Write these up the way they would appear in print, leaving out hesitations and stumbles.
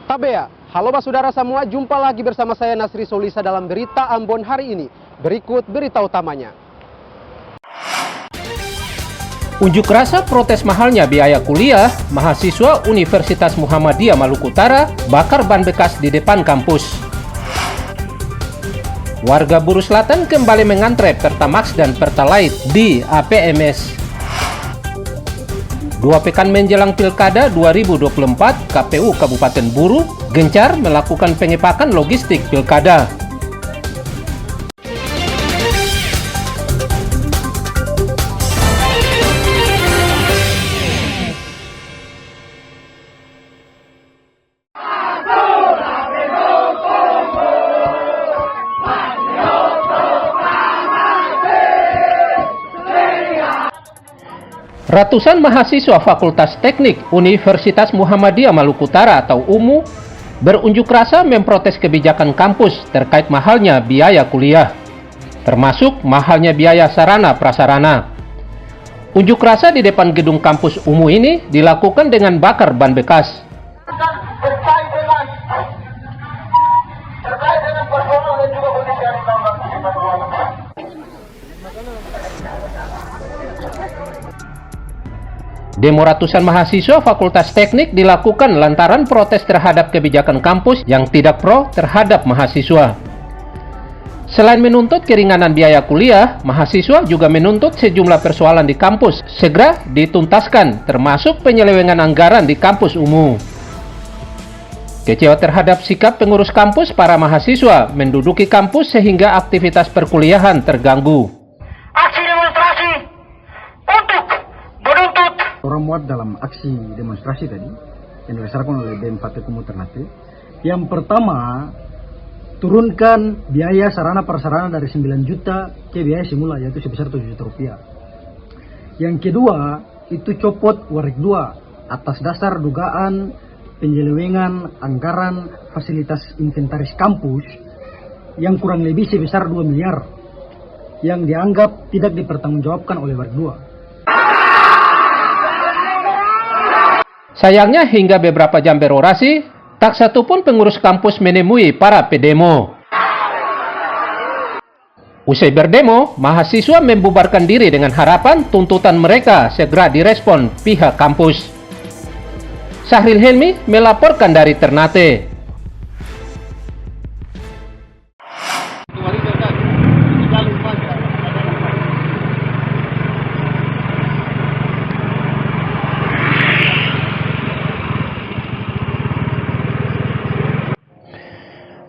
Tabea, halo Mas Saudara semua, jumpa lagi bersama saya Nasri Solisa dalam Berita Ambon hari ini. Berikut berita utamanya. Unjuk rasa protes mahalnya biaya kuliah, mahasiswa Universitas Muhammadiyah Maluku Utara bakar ban bekas di depan kampus. Warga Buru Selatan kembali mengantre Pertamax dan Pertalite di APMS. 2 pekan menjelang Pilkada 2024, KPU Kabupaten Buru gencar melakukan pengepakan logistik Pilkada. Ratusan mahasiswa Fakultas Teknik Universitas Muhammadiyah Maluku Utara atau UMU berunjuk rasa memprotes kebijakan kampus terkait mahalnya biaya kuliah, termasuk mahalnya biaya sarana prasarana. Unjuk rasa di depan gedung kampus UMU ini dilakukan dengan bakar ban bekas. Demo ratusan mahasiswa Fakultas Teknik dilakukan lantaran protes terhadap kebijakan kampus yang tidak pro terhadap mahasiswa. Selain menuntut keringanan biaya kuliah, mahasiswa juga menuntut sejumlah persoalan di kampus segera dituntaskan, termasuk penyelewengan anggaran di kampus UMU. Kecewa terhadap sikap pengurus kampus, para mahasiswa menduduki kampus sehingga aktivitas perkuliahan terganggu. Aksi demonstrasi untuk menuntut. Orang muat dalam aksi demonstrasi tadi yang dilaksanakan oleh BEM Partai Komuter Ternate. Yang pertama, turunkan biaya sarana prasarana dari 9 juta ke biaya semula yaitu sebesar 7 juta rupiah. Yang kedua, itu copot Warik 2 atas dasar dugaan penyelewengan anggaran fasilitas inventaris kampus yang kurang lebih sebesar 2 miliar yang dianggap tidak dipertanggungjawabkan oleh Warik 2. Sayangnya hingga beberapa jam berorasi, tak satu pun pengurus kampus menemui para pedemo. Usai berdemo, mahasiswa membubarkan diri dengan harapan tuntutan mereka segera direspon pihak kampus. Syahril Helmi melaporkan dari Ternate.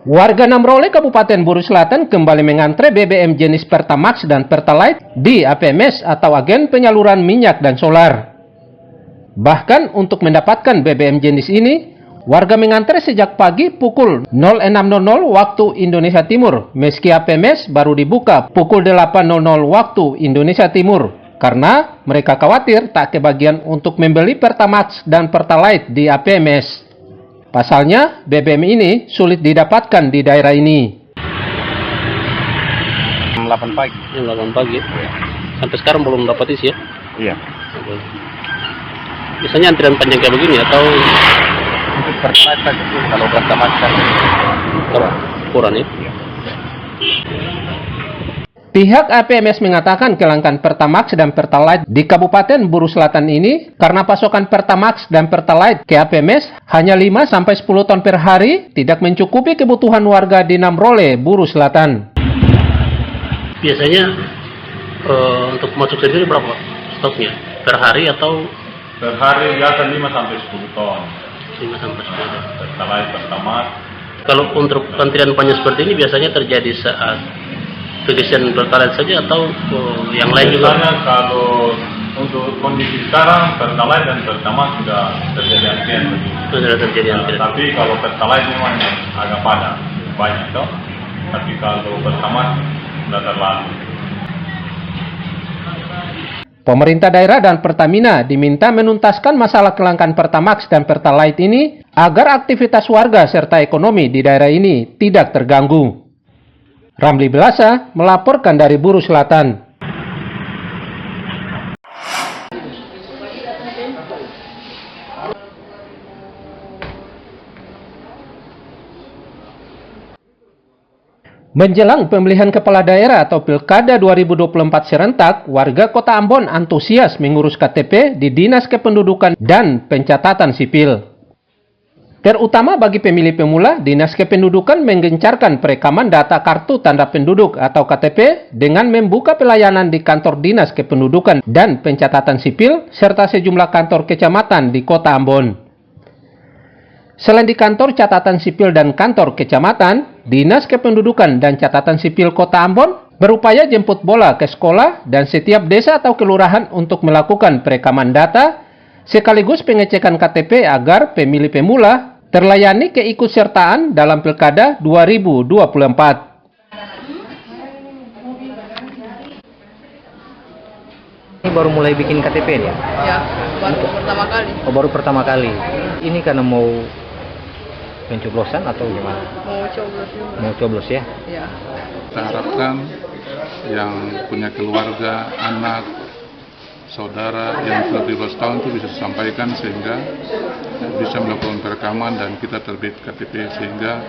Warga Namrole Kabupaten Buru Selatan kembali mengantre BBM jenis Pertamax dan Pertalite di APMS atau agen penyaluran minyak dan solar. Bahkan untuk mendapatkan BBM jenis ini, warga mengantre sejak pagi pukul 06.00 waktu Indonesia Timur, meski APMS baru dibuka pukul 8.00 waktu Indonesia Timur, karena mereka khawatir tak kebagian untuk membeli Pertamax dan Pertalite di APMS. Pasalnya, BBM ini sulit didapatkan di daerah ini. 8 pagi. 8 pagi. Sampai sekarang belum dapat isi ya? Iya. Biasanya antrian panjang kayak begini atau Untuk Pertalite saja. Kalau Pertamax kan kurang ya? Iya. Pihak APMS mengatakan kelangkaan Pertamax dan Pertalite di Kabupaten Buru Selatan ini karena pasokan Pertamax dan Pertalite ke APMS hanya 5-10 ton per hari tidak mencukupi kebutuhan warga di Namrole, Buru Selatan. Biasanya untuk masuk sendiri berapa stoknya? Per hari atau? Per hari biasa 5-10 ton. 5-10 ton. Pertalite, Pertamax. Kalau untuk antrian panjang seperti ini biasanya terjadi saat kegeseran Pertalite saja atau yang lain juga? Biasanya kalau untuk kondisi sekarang Pertalite dan Pertamax sudah terjadi antrian. Sudah terjadi antrian. Tapi kalau Pertalite memang agak padat, banyak toh. Tapi kalau Pertamax sudah terlalu. Pemerintah daerah dan Pertamina diminta menuntaskan masalah kelangkaan Pertamax dan Pertalite ini agar aktivitas warga serta ekonomi di daerah ini tidak terganggu. Ramli Belasa melaporkan dari Buru Selatan. Menjelang pemilihan kepala daerah atau Pilkada 2024 serentak, warga Kota Ambon antusias mengurus KTP di Dinas Kependudukan dan Pencatatan Sipil. Terutama bagi pemilih pemula, Dinas Kependudukan menggencarkan perekaman data kartu tanda penduduk atau KTP dengan membuka pelayanan di kantor Dinas Kependudukan dan Pencatatan Sipil serta sejumlah kantor kecamatan di Kota Ambon. Selain di kantor catatan sipil dan kantor kecamatan, Dinas Kependudukan dan Catatan Sipil Kota Ambon berupaya jemput bola ke sekolah dan setiap desa atau kelurahan untuk melakukan perekaman data sekaligus pengecekan KTP agar pemilih pemula terlayani keikutsertaan dalam Pilkada 2024. Ini baru mulai bikin KTP ya? Ya, baru pertama kali. Oh, baru pertama kali. Ini karena mau pencoblosan atau gimana? Mau coblos juga. Mau coblos ya? Ya. Kita harapkan yang punya keluarga, anak, saudara yang sudah 17 tahun itu bisa disampaikan sehingga bisa melakukan perekaman dan kita terbit KTP sehingga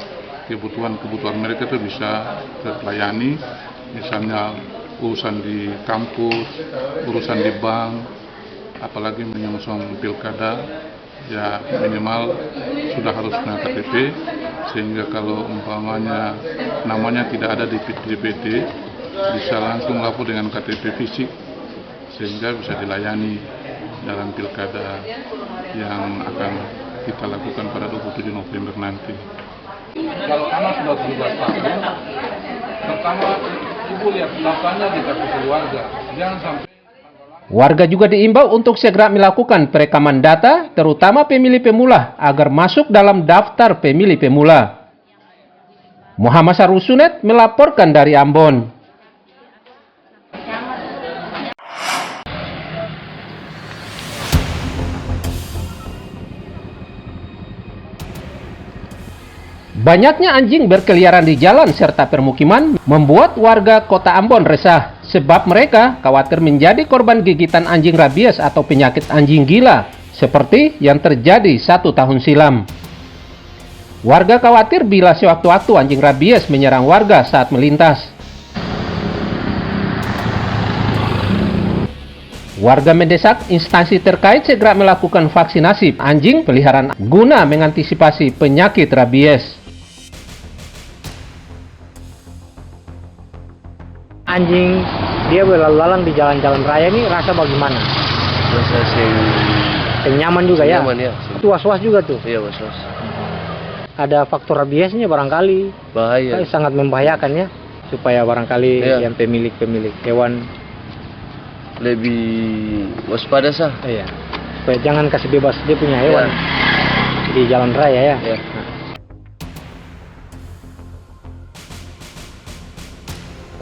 kebutuhan mereka itu bisa terlayani, misalnya urusan di kampus, urusan di bank, apalagi menyongsong pilkada, ya minimal sudah harus punya KTP sehingga kalau umpamanya namanya tidak ada di DPT bisa langsung lapor dengan KTP fisik sehingga bisa dilayani dalam pilkada yang akan kita lakukan pada 27 November nanti. Kalau anak sudah 17 tahun, pertama ibu lihat datanya di kartu keluarga, jangan sampai. Warga juga diimbau untuk segera melakukan perekaman data, terutama pemilih pemula, agar masuk dalam daftar pemilih pemula. Muhammad Sarusunet melaporkan dari Ambon. Banyaknya anjing berkeliaran di jalan serta permukiman membuat warga Kota Ambon resah sebab mereka khawatir menjadi korban gigitan anjing rabies atau penyakit anjing gila seperti yang terjadi 1 tahun silam. Warga khawatir bila sewaktu-waktu anjing rabies menyerang warga saat melintas. Warga mendesak instansi terkait segera melakukan vaksinasi anjing peliharaan guna mengantisipasi penyakit rabies. Anjing dia berlalu-lalang di jalan-jalan raya ini rasa bagaimana? Rasa Nyaman juga ya? nyaman ya. Itu was-was juga tuh? Iya was-was. Ada faktor rabiesnya barangkali? Bahaya. Sangat membahayakan ya? Supaya barangkali yang pemilik hewan Lebih waspada sah. iya. Supaya jangan kasih bebas dia punya hewan di jalan raya ya? Ya.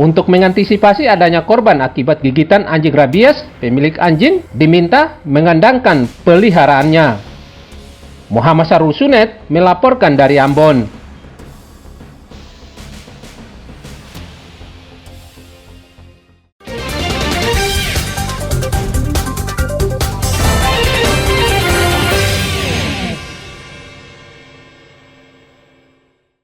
Untuk mengantisipasi adanya korban akibat gigitan anjing rabies, pemilik anjing diminta mengandangkan peliharaannya. Muhammad Sarusunet melaporkan dari Ambon.